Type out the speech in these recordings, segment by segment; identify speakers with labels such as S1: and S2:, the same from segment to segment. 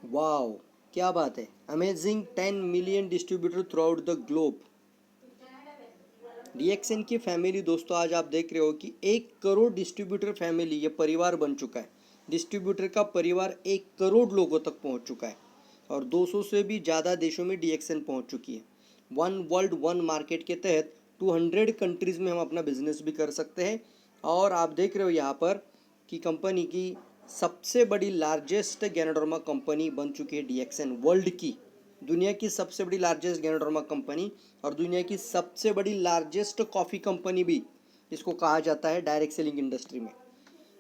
S1: Wow, क्या बात है। Amazing 10 million distributor through out the globe. DXN की फैमिली दोस्तों, आज आप देख रहे हो कि 1 करोड़ डिस्ट्रीब्यूटर फैमिली, ये परिवार बन चुका है। डिस्ट्रीब्यूटर का परिवार 1 करोड़ लोगों तक पहुंच चुका है और 200 से भी ज़्यादा देशों में डीएक्सएन पहुंच चुकी है। वन वर्ल्ड वन मार्केट के तहत 200 कंट्रीज़ में हम अपना बिजनेस भी कर सकते हैं। और आप देख रहे हो यहाँ पर कि कंपनी की सबसे बड़ी लार्जेस्ट गैनोडर्मा कंपनी बन चुकी है डीएक्सएन, वर्ल्ड की, दुनिया की सबसे बड़ी लार्जेस्ट गैनोडर्मा कंपनी और दुनिया की सबसे बड़ी लार्जेस्ट कॉफ़ी कंपनी भी इसको कहा जाता है डायरेक्ट सेलिंग इंडस्ट्री में।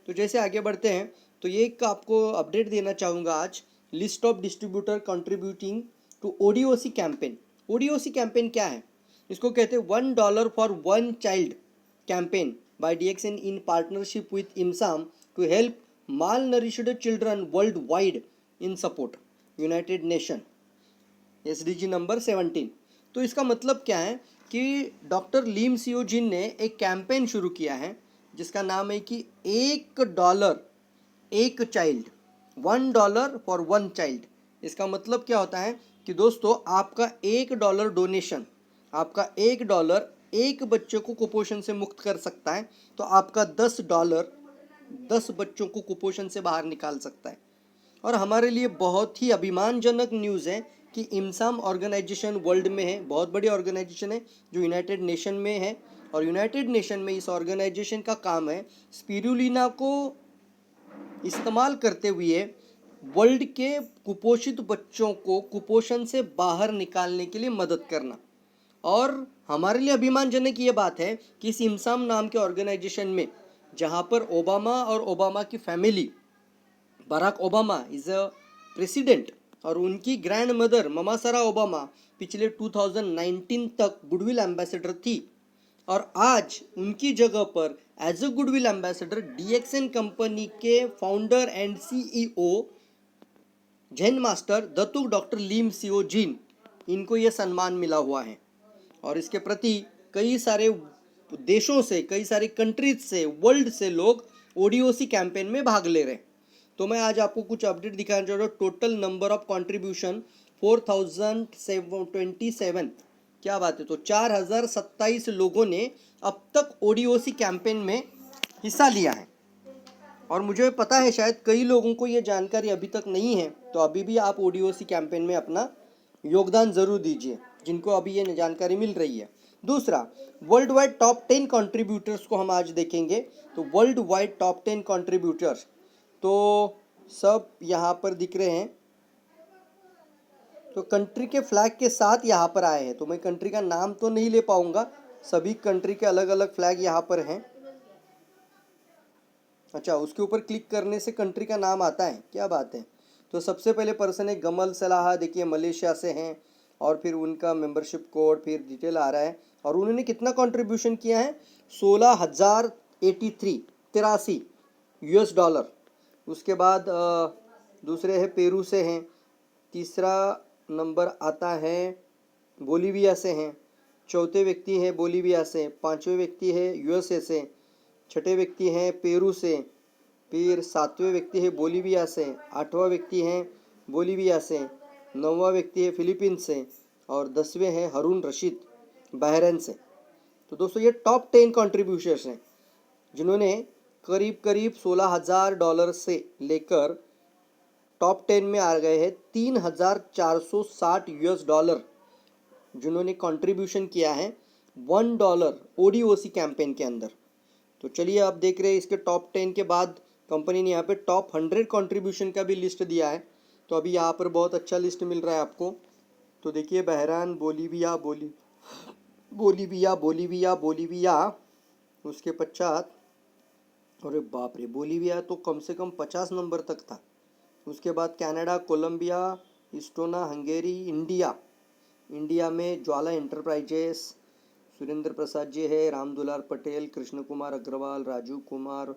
S1: तो जैसे आगे बढ़ते हैं, तो ये एक आपको अपडेट देना चाहूँगा आज। List of distributor contributing to ODOC campaign. ODOC campaign क्या है? इसको कहते हैं $1 for 1 child campaign by DXN in partnership with इमसाम to help malnourished children worldwide in support United Nation SDG number 17। तो इसका मतलब क्या है कि डॉक्टर लीम सियो जिन ने एक कैंपेन शुरू किया है जिसका नाम है कि $1 एक चाइल्ड, $1 फॉर 1 चाइल्ड। इसका मतलब क्या होता है कि दोस्तों, आपका $1 डोनेशन, आपका $1 एक बच्चे को कुपोषण से मुक्त कर सकता है, तो आपका $10 10 बच्चों को कुपोषण से बाहर निकाल सकता है। और हमारे लिए बहुत ही अभिमानजनक न्यूज़ है कि इमसाम ऑर्गेनाइजेशन वर्ल्ड में है, बहुत बड़ी ऑर्गेनाइजेशन है जो यूनाइटेड नेशन में है। और यूनाइटेड नेशन में इस ऑर्गेनाइजेशन का काम है स्पिरुलिना को इस्तेमाल करते हुए वर्ल्ड के कुपोषित बच्चों को कुपोषण से बाहर निकालने के लिए मदद करना। और हमारे लिए अभिमानजनक ये बात है कि इस इमसाम नाम के ऑर्गेनाइजेशन में, जहाँ पर ओबामा और ओबामा की फैमिली, Barack Obama is a president और उनकी grandmother mama Sarah Obama पिछले 2019 तक गुडविल एम्बेसडर थी। और आज उनकी जगह पर as a goodwill ambassador DXN company के founder and CEO Zen master Datuk doctor Lim Siow जिन, इनको ये सम्मान मिला हुआ है। और इसके प्रति कई सारे देशों से, कई सारी कंट्रीज से, वर्ल्ड से लोग ओडीओसी कैंपेन में भाग ले रहे हैं। तो मैं आज आपको कुछ अपडेट दिखाना चाह रहा हूँ। Total number of contribution 4027। क्या बात है। तो 4027 लोगों ने अब तक ओडीओसी कैंपेन में हिस्सा लिया है। और मुझे पता है शायद कई लोगों को ये जानकारी अभी तक नहीं है, तो अभी भी आप ओडीओसी कैंपेन में अपना योगदान ज़रूर दीजिए जिनको अभी ये जानकारी मिल रही है। दूसरा, वर्ल्ड वाइड टॉप 10 कंट्रीब्यूटर्स को हम आज देखेंगे। तो वर्ल्ड वाइड टॉप 10 कंट्रीब्यूटर्स तो सब यहाँ पर दिख रहे हैं। तो कंट्री के फ्लैग के साथ यहाँ पर आए हैं। तो मैं कंट्री का नाम तो नहीं ले पाऊँगा, सभी कंट्री के अलग अलग फ्लैग यहाँ पर हैं। अच्छा, उसके ऊपर क्लिक करने से कंट्री का नाम आता है, क्या बात है। तो सबसे पहले पर्सन है गमल सलाह, देखिए मलेशिया से हैं। और फिर उनका मेंबरशिप कोड, फिर डिटेल आ रहा है। और उन्होंने कितना कंट्रीब्यूशन किया है? 16,083 $83। उसके बाद दूसरे है पेरू से हैं। तीसरा नंबर आता है बोलीविया से हैं। चौथे व्यक्ति है बोलीविया से। पांचवें व्यक्ति है यूएसए से। छठे व्यक्ति हैं पेरू से। फिर सातवें व्यक्ति है बोलीविया से। आठवां व्यक्ति है बोलीविया से। नौवां व्यक्ति है फिलीपींस से। और 10वें हैं हारून रशीद बहरीन से। तो दोस्तों, ये टॉप 10 कंट्रीब्यूशंस हैं जिन्होंने करीब करीब $16,000 से लेकर टॉप 10 में आ गए हैं $3,460 जिन्होंने कंट्रीब्यूशन किया है $1 ओडीओसी कैंपेन के अंदर। तो चलिए, आप देख रहे हैं इसके टॉप 10 के बाद कंपनी ने यहाँ पे टॉप 100 कंट्रीब्यूशन का भी लिस्ट दिया है। तो अभी यहाँ पर बहुत अच्छा लिस्ट मिल रहा है आपको। तो देखिए, बहरान, बोलीविया, उसके पश्चात, अरे बाप रे, बोलीविया तो कम से कम 50 नंबर तक था। उसके बाद कनाडा, कोलंबिया, इस्टोना, हंगेरी, इंडिया में ज्वाला एंटरप्राइजेस, सुरेंद्र प्रसाद जी है, राम दुलार पटेल, कृष्ण कुमार अग्रवाल, राजू कुमार,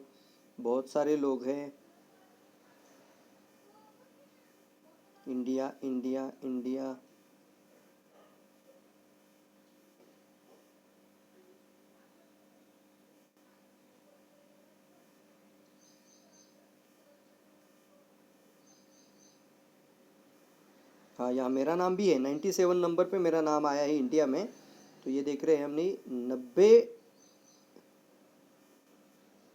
S1: बहुत सारे लोग हैं। इंडिया इंडिया इंडिया हाँ, यहाँ मेरा नाम भी है, 97 नंबर पे मेरा नाम आया है इंडिया में। तो ये देख रहे हैं हमने 90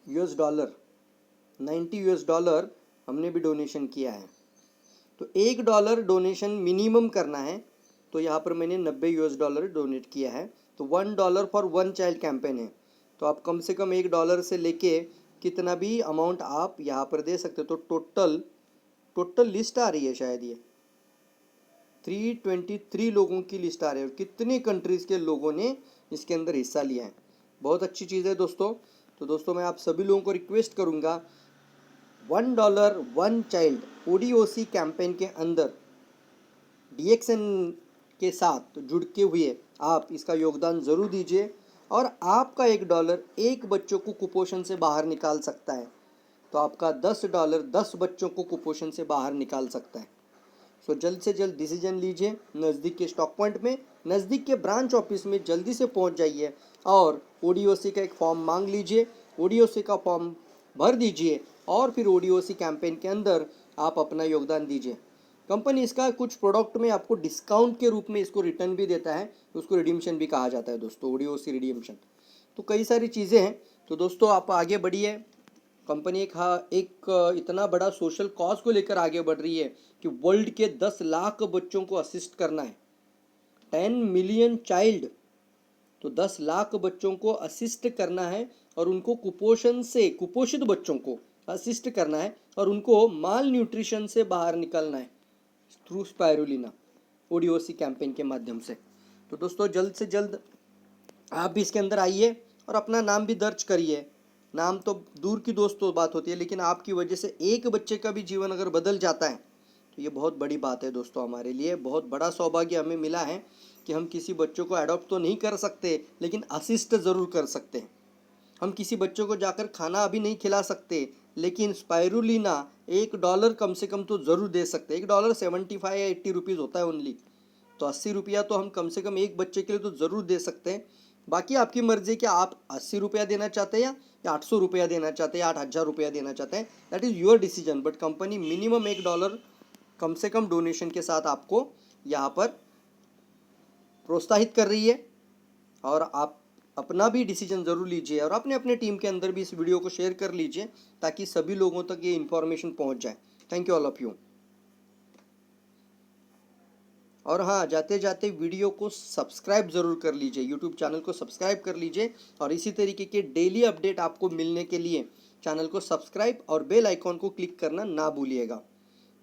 S1: US डॉलर, 90 US डॉलर हमने भी डोनेशन किया है। तो $1 डोनेशन मिनिमम करना है, तो यहाँ पर मैंने 90 US डॉलर डोनेट किया है। तो $1 फॉर 1 चाइल्ड कैंपेन है, तो आप कम से कम $1 से लेके कितना भी अमाउंट आप यहाँ पर दे सकते हो। तो टोटल लिस्ट आ रही है शायद, ये 323 लोगों की लिस्ट आ रही है और कितने कंट्रीज़ के लोगों ने इसके अंदर हिस्सा लिया है। बहुत अच्छी चीज़ है दोस्तों। तो दोस्तों मैं आप सभी लोगों को रिक्वेस्ट करूँगा, $1 1 चाइल्ड ODOC कैंपेन के अंदर DXN के साथ जुड़ के हुए आप इसका योगदान ज़रूर दीजिए, और आपका $1 एक बच्चों को कुपोषण से बाहर निकाल सकता है। तो आपका $10 10 बच्चों को कुपोषण से बाहर निकाल सकता है। सो जल्द से जल्द डिसीजन लीजिए, नज़दीक के स्टॉक पॉइंट में, नज़दीक के ब्रांच ऑफिस में जल्दी से पहुंच जाइए और ODOC का एक फॉर्म मांग लीजिए, ODOC का फॉर्म भर दीजिए और फिर ODOC कैंपेन के अंदर आप अपना योगदान दीजिए। कंपनी इसका कुछ प्रोडक्ट में आपको डिस्काउंट के रूप में इसको रिटर्न भी देता है, उसको रिडीम्शन भी कहा जाता है दोस्तों, ODOC रिडीम्शन। तो कई सारी चीज़ें हैं। तो दोस्तों आप आगे बढ़िए। कंपनी एक इतना बड़ा सोशल कॉज को लेकर आगे बढ़ रही है कि वर्ल्ड के 10 लाख बच्चों को असिस्ट करना है, 10 मिलियन चाइल्ड। तो 10 लाख बच्चों को असिस्ट करना है और उनको कुपोषण से, कुपोषित बच्चों को असिस्ट करना है और उनको माल न्यूट्रिशन से बाहर निकलना है थ्रू स्पायरुलिना ODOC कैंपेन के माध्यम से। तो दोस्तों जल्द से जल्द आप भी इसके अंदर आइए और अपना नाम भी दर्ज करिए। नाम तो दूर की दोस्तों बात होती है, लेकिन आपकी वजह से एक बच्चे का भी जीवन अगर बदल जाता है तो ये बहुत बड़ी बात है दोस्तों। हमारे लिए बहुत बड़ा सौभाग्य हमें मिला है कि हम किसी बच्चों को अडॉप्ट तो नहीं कर सकते, लेकिन असिस्ट ज़रूर कर सकते हैं। हम किसी बच्चों को जाकर खाना अभी नहीं खिला सकते, लेकिन स्पायरुलिना $1 कम से कम तो ज़रूर दे सकते हैं। $1 75 या 80 रुपीज़ होता है ओनली। तो 80 रुपया तो हम कम से कम एक बच्चे के लिए तो ज़रूर दे सकते हैं। बाकी आपकी मर्ज़ी है कि आप 80 रुपया देना चाहते हैं या 800 रुपया देना चाहते हैं या 8,000 रुपया देना चाहते हैं, that is your decision. But company minimum $1 कम से कम डोनेशन के साथ आपको यहाँ पर प्रोत्साहित कर रही है। और आप अपना भी डिसीजन ज़रूर लीजिए और अपने अपने टीम के अंदर भी इस वीडियो को शेयर कर लीजिए ताकि सभी लोगों तक ये इन्फॉर्मेशन पहुंच जाए। Thank you all of you. और हाँ, जाते जाते वीडियो को सब्सक्राइब ज़रूर कर लीजिए, यूट्यूब चैनल को सब्सक्राइब कर लीजिए और इसी तरीके के डेली अपडेट आपको मिलने के लिए चैनल को सब्सक्राइब और बेल आइकॉन को क्लिक करना ना भूलिएगा।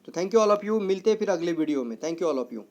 S1: तो thank you all of you, मिलते हैं फिर अगले वीडियो में। Thank you all of you.